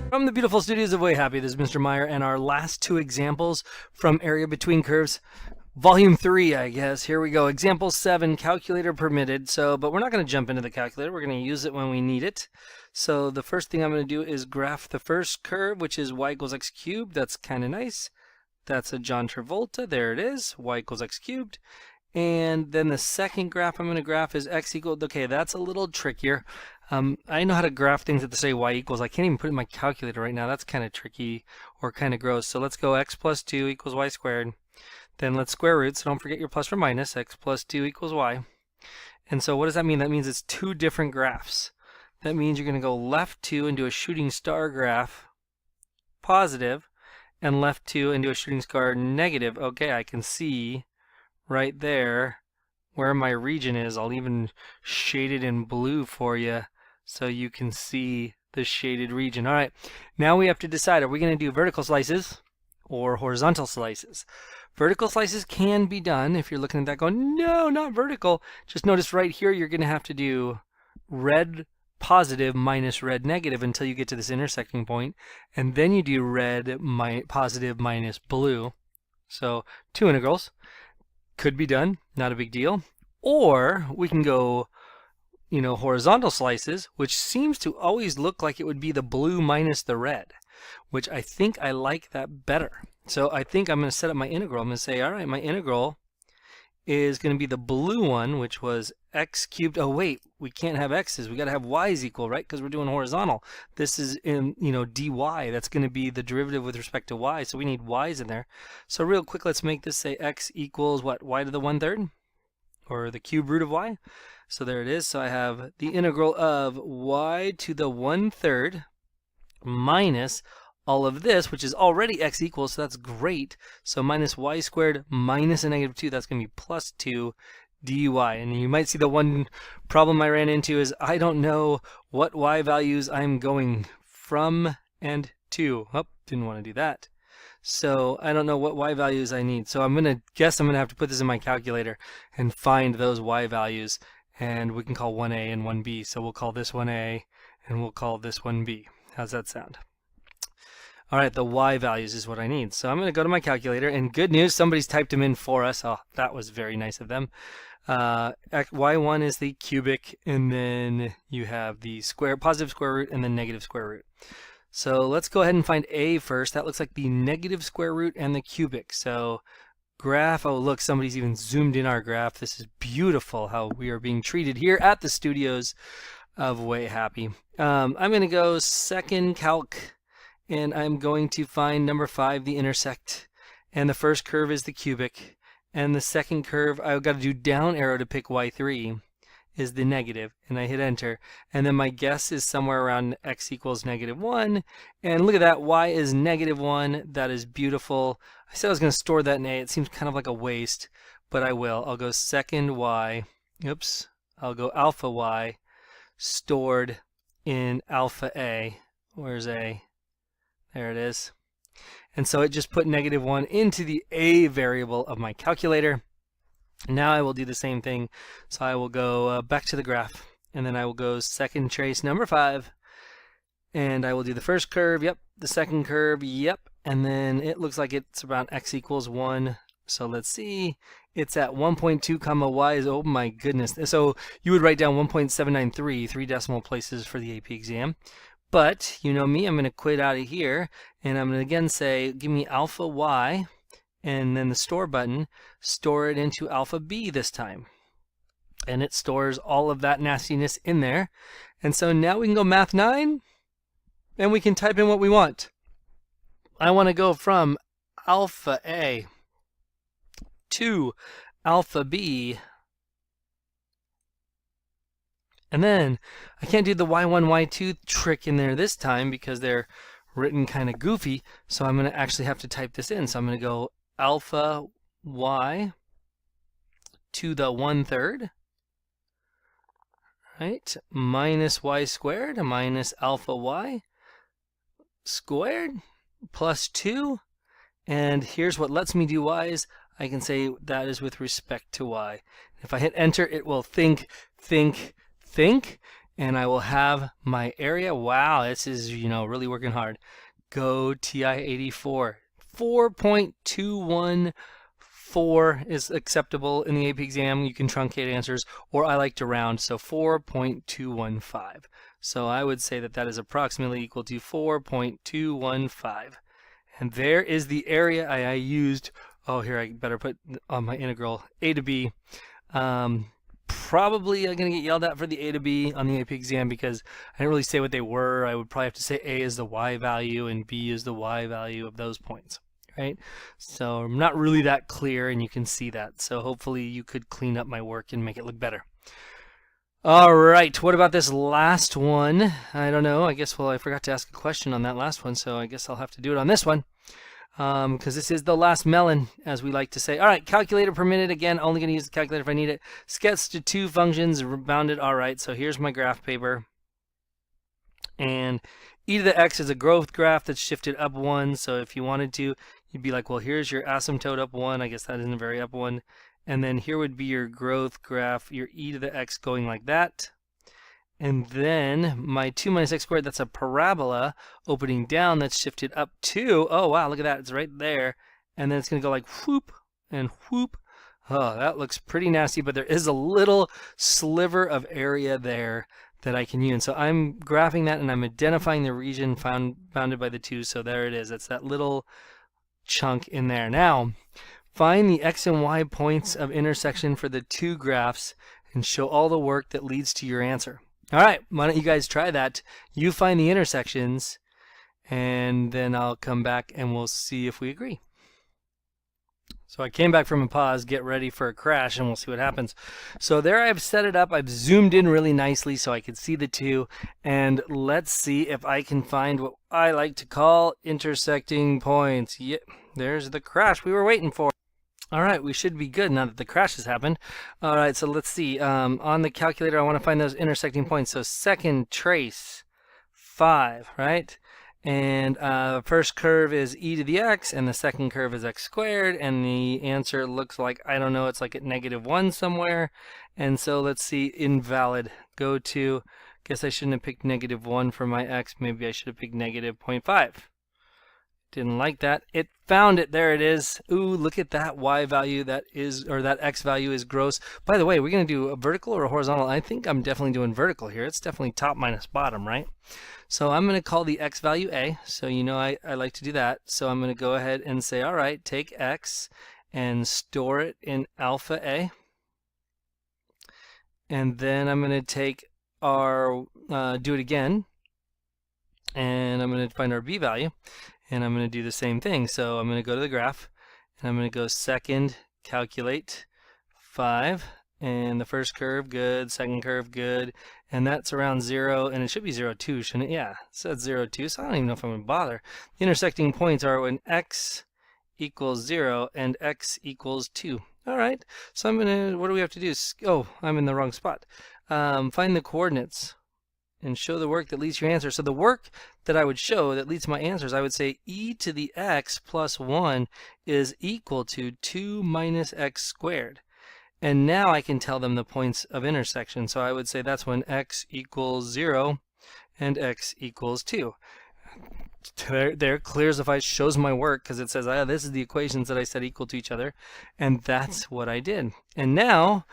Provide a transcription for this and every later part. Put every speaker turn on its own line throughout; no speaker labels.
From the beautiful studios of Way Happy, this is Mr. Meyer, and our last two examples from Area Between Curves, Volume 3, I guess. Here we go. Example 7, calculator permitted. But we're not going to jump into the calculator. We're going to use it when we need it. So the first thing I'm going to do is graph the first curve, which is y equals x cubed. That's kind of nice. That's a John Travolta. There it is. Y equals x cubed. And then the second graph I'm going to graph is x equal. Okay, that's a little trickier. I know how to graph things that say y equals. I can't even put it in my calculator right now. That's kind of tricky or kind of gross. So let's go x plus 2 equals y squared. Then let's square root, so don't forget your plus or minus. X plus 2 equals y. And so what does that mean? That means it's two different graphs. That means you're going to go left 2 and do a shooting star graph, positive, and left 2 and do a shooting star negative. Okay, I can see right there where my region is. I'll even shade it in blue for you so you can see the shaded region. All right, now we have to decide, are we going to do vertical slices or horizontal slices? Vertical slices can be done if you're looking at that going, no, not vertical. Just notice right here you're going to have to do red positive minus red negative until you get to this intersecting point, and then you do red positive minus blue. So two integrals could be done, not a big deal. Or we can go, horizontal slices, which seems to always look like it would be the blue minus the red, which I think I like that better. So I think I'm going to set up my integral. I'm going to say, all right, my integral is going to be the blue one, which was x cubed. Oh, wait, we can't have x's. We got to have y's equal, right? Because we're doing horizontal. This is in, dy. That's going to be the derivative with respect to y. So we need y's in there. So real quick, let's make this say x equals what? Y to the 1/3? Or the cube root of y? So there it is. So I have the integral of y to the 1/3 minus all of this, which is already x equals, so that's great. So minus y squared minus a negative 2, that's going to be plus 2 dy. And you might see the one problem I ran into is I don't know what y values I'm going from and to. Oh, didn't want to do that. So I don't know what y values I need. So I'm going to guess I'm going to have to put this in my calculator and find those y values. And we can call 1a and 1b. So we'll call this 1a and we'll call this 1b. How's that sound? All right, the y values is what I need. So I'm going to go to my calculator, and good news, somebody's typed them in for us. Oh, that was very nice of them. Y1 is the cubic, and then you have the positive square root and the negative square root. So let's go ahead and find a first. That looks like the negative square root and the cubic. So graph, oh look, somebody's even zoomed in our graph. This is beautiful how we are being treated here at the studios of Way Happy. I'm going to go second calc. And I'm going to find number 5, the intersect. And the first curve is the cubic. And the second curve, I've got to do down arrow to pick y3, is the negative. And I hit enter. And then my guess is somewhere around x equals -1. And look at that, y is -1. That is beautiful. I said I was going to store that in a. It seems kind of like a waste, but I will. I'll go second y. Oops. I'll go alpha y stored in alpha a. Where's a? There it is. And so it just put -1 into the a variable of my calculator. Now I will do the same thing. So I will go back to the graph, and then I will go second trace number 5. And I will do the first curve, yep. The second curve, yep. And then it looks like it's around x equals 1. So let's see. It's at 1.2 comma y is, oh my goodness. So you would write down 1.793, 3 decimal places for the AP exam. But, you know me, I'm going to quit out of here, and I'm going to again say, give me alpha y, and then the store button, store it into alpha b this time. And it stores all of that nastiness in there. And so now we can go math 9, and we can type in what we want. I want to go from alpha a to alpha b. And then I can't do the y1, y2 trick in there this time because they're written kind of goofy. So I'm going to actually have to type this in. So I'm going to go alpha y to the 1/3, right? Minus y squared minus alpha y squared plus 2. And here's what lets me do y's. I can say that is with respect to y. If I hit enter, it will think, and I will have my area. Wow, this is, really working hard. Go TI-84. 4.214 is acceptable in the AP exam. You can truncate answers, or I like to round, so 4.215. So I would say that that is approximately equal to 4.215. And there is the area I used. Oh, here I better put on my integral a to b. Probably I'm going to get yelled at for the a to b on the AP exam because I didn't really say what they were. I would probably have to say a is the y value and b is the y value of those points, right? So I'm not really that clear, and you can see that. So hopefully you could clean up my work and make it look better. All right, what about this last one? I don't know. I guess, well, I forgot to ask a question on that last one, so I guess I'll have to do it on this one. Because this is the last melon, as we like to say. All right, calculator per minute. Again, only going to use the calculator if I need it. Sketch to two functions, bounded. All right, so here's my graph paper. And e to the x is a growth graph that's shifted up 1. So if you wanted to, you'd be like, well, here's your asymptote up 1. I guess that isn't very up 1. And then here would be your growth graph, your e to the x going like that. And then my 2 minus x squared, that's a parabola opening down that's shifted up 2. Oh, wow, look at that. It's right there. And then it's going to go like whoop and whoop. Oh, that looks pretty nasty, but there is a little sliver of area there that I can use. So I'm graphing that, and I'm identifying the region bounded by the 2. So there it is. That's that little chunk in there. Now, find the x and y points of intersection for the two graphs and show all the work that leads to your answer. All right, why don't you guys try that? You find the intersections, and then I'll come back and we'll see if we agree. So I came back from a pause, get ready for a crash, and we'll see what happens. So there I've set it up. I've zoomed in really nicely so I can see the two. And let's see if I can find what I like to call intersecting points. Yeah, there's the crash we were waiting for. All right, we should be good now that the crash has happened. All right, so let's see. On the calculator, I want to find those intersecting points. So second trace, 5, right? And the first curve is e to the x, and the second curve is x squared, and the answer looks like, I don't know, it's like at -1 somewhere. And so let's see, invalid. Go to, guess I shouldn't have picked -1 for my x. Maybe I should have picked -0.5. Didn't like that. It found it. There it is. Ooh, look at that y value. That is, or that x value is gross. By the way, we're going to do a vertical or a horizontal. I think I'm definitely doing vertical here. It's definitely top minus bottom, right? So I'm going to call the x value a. So you know I like to do that. So I'm going to go ahead and say, all right, take x and store it in alpha a. And then I'm going to take our, do it again. And I'm going to find our b value. And I'm going to do the same thing. So I'm going to go to the graph, and I'm going to go second, calculate, 5. And the first curve, good. Second curve, good. And that's around 0. And it should be 0, 2, shouldn't it? Yeah, it says 0, 2. So I don't even know if I'm going to bother. The intersecting points are when x equals 0 and x equals 2. All right. So I'm going to, what do we have to do? Oh, I'm in the wrong spot. Find the coordinates and show the work that leads to your answer. So the work that I would show that leads to my answers, I would say e to the x plus 1 is equal to 2 minus x squared. And now I can tell them the points of intersection. So I would say that's when x equals 0 and x equals 2. There, clear as if I shows my work, because it says, this is the equations that I set equal to each other. And that's what I did. And now,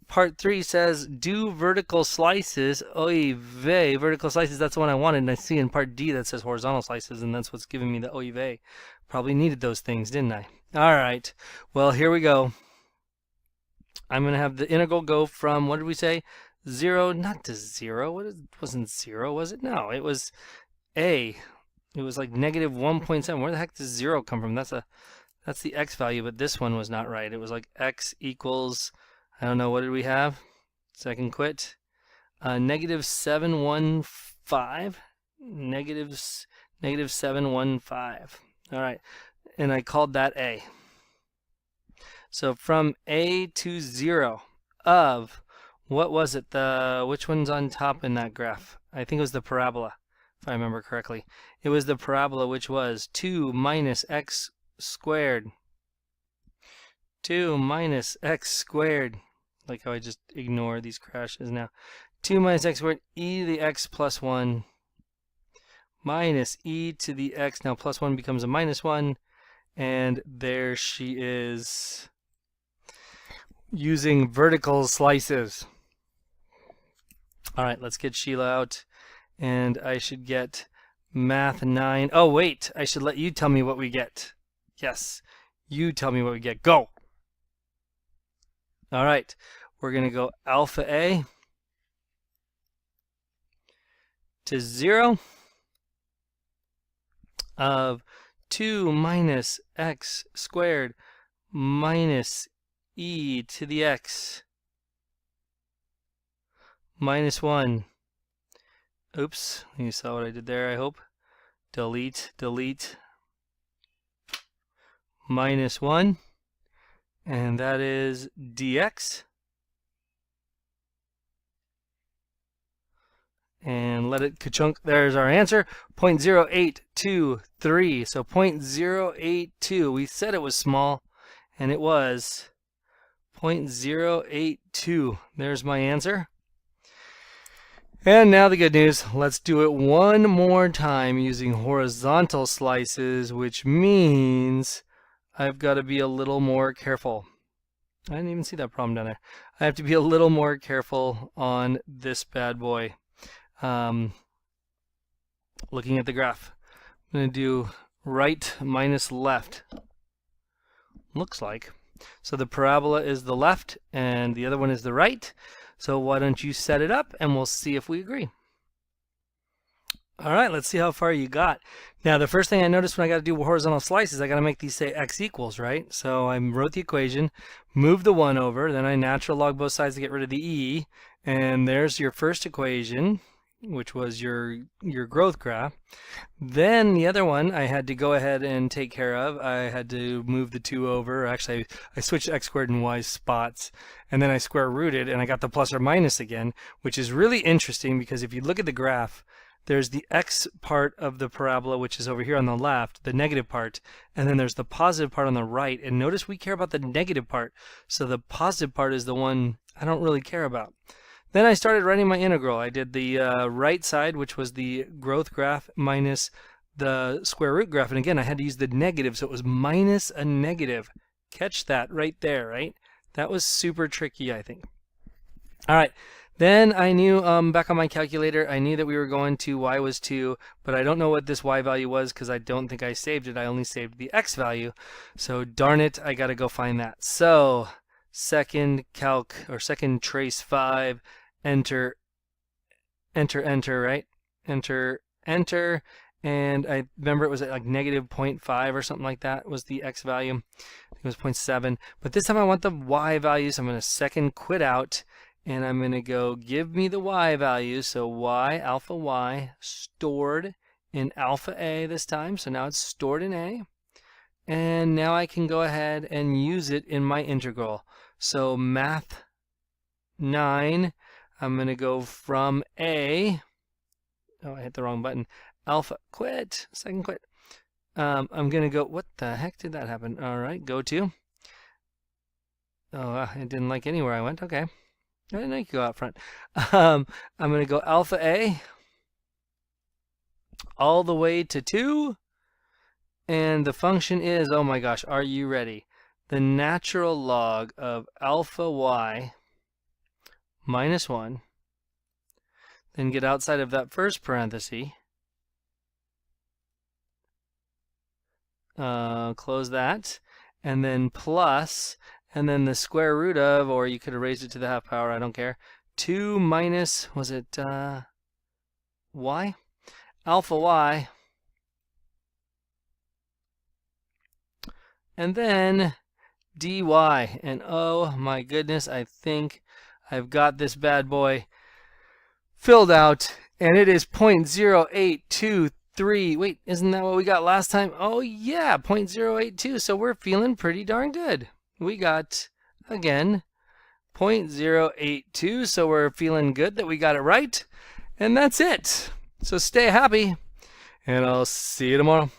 Part 3 says, do vertical slices. Oy vey, vertical slices, that's the one I wanted. And I see in Part D that says horizontal slices, and that's what's giving me the oy vey. Probably needed those things, didn't I? All right, well, here we go. I'm going to have the integral go from, what did we say? 0, not to 0. It wasn't 0, was it? No, it was a. It was like -1.7. Where the heck does 0 come from? That's the x value, but this one was not right. It was like x equals, I don't know, what did we have? Second quit. -715. -715. All right, and I called that a. So from a to 0 of, what was it? Which one's on top in that graph? I think it was the parabola, if I remember correctly. It was the parabola, which was 2 minus x squared. 2 minus x squared. Like how I just ignore these crashes now. 2 minus x squared e to the x plus 1 minus e to the x. Now plus 1 becomes a minus 1. And there she is using vertical slices. All right, let's get Sheila out. And I should get Math 9. Oh, wait, I should let you tell me what we get. Yes, you tell me what we get. Go. All right, we're going to go alpha A to 0 of 2 minus x squared minus e to the x minus 1. Oops, you saw what I did there, I hope. Delete, delete. Minus 1. And that is dx. And let it ka-chunk. There's our answer, 0.0823. So 0.082. We said it was small, and it was 0.082. There's my answer. And now the good news. Let's do it one more time using horizontal slices, which means I've got to be a little more careful. I didn't even see that problem down there. I have to be a little more careful on this bad boy. Looking at the graph, I'm going to do right minus left. Looks like. So the parabola is the left and the other one is the right. So why don't you set it up and we'll see if we agree. All right, let's see how far you got. Now, the first thing I noticed when I got to do horizontal slices, I got to make these say x equals, right? So I wrote the equation, moved the 1 over, then I natural log both sides to get rid of the e, and there's your first equation, which was your growth graph. Then the other one I had to go ahead and take care of. I had to move the 2 over. Actually, I switched x squared and y spots, and then I square rooted, and I got the plus or minus again, which is really interesting because if you look at the graph, there's the x part of the parabola, which is over here on the left, the negative part, and then there's the positive part on the right. And notice we care about the negative part, so the positive part is the one I don't really care about. Then I started writing my integral. I did the right side, which was the growth graph, minus the square root graph. And again, I had to use the negative, so it was minus a negative. Catch that right there, right? That was super tricky, I think. All right. Then I knew, back on my calculator, I knew that we were going to y was 2, but I don't know what this y value was because I don't think I saved it. I only saved the x value. So darn it, I got to go find that. So second calc, or second trace 5, enter, right? Enter, and I remember it was at like negative 0.5 or something like that was the x value. I think it was 0.7. But this time I want the y value, so I'm going to second quit out. And I'm going to go give me the y value. So y, alpha y, stored in alpha a this time. So now it's stored in a. And now I can go ahead and use it in my integral. So math 9, I'm going to go from a. Oh, I hit the wrong button. Alpha, quit, second quit. I'm going to go, what the heck did that happen? All right, go to. Oh, it didn't like anywhere I went. Okay. I didn't know you could go out front. I'm going to go alpha A all the way to 2. And the function is, oh my gosh, are you ready? The natural log of alpha y minus 1. Then get outside of that first parenthesis. Close that. And then plus. And then the square root of, or you could have raised it to the half power, I don't care. 2 minus, was it y? Alpha y. And then dy. And oh my goodness, I think I've got this bad boy filled out. And it is 0.0823. Wait, isn't that what we got last time? Oh yeah, 0.082. So we're feeling pretty darn good. We got, again, 0.082, so we're feeling good that we got it right. And that's it. So stay happy, and I'll see you tomorrow.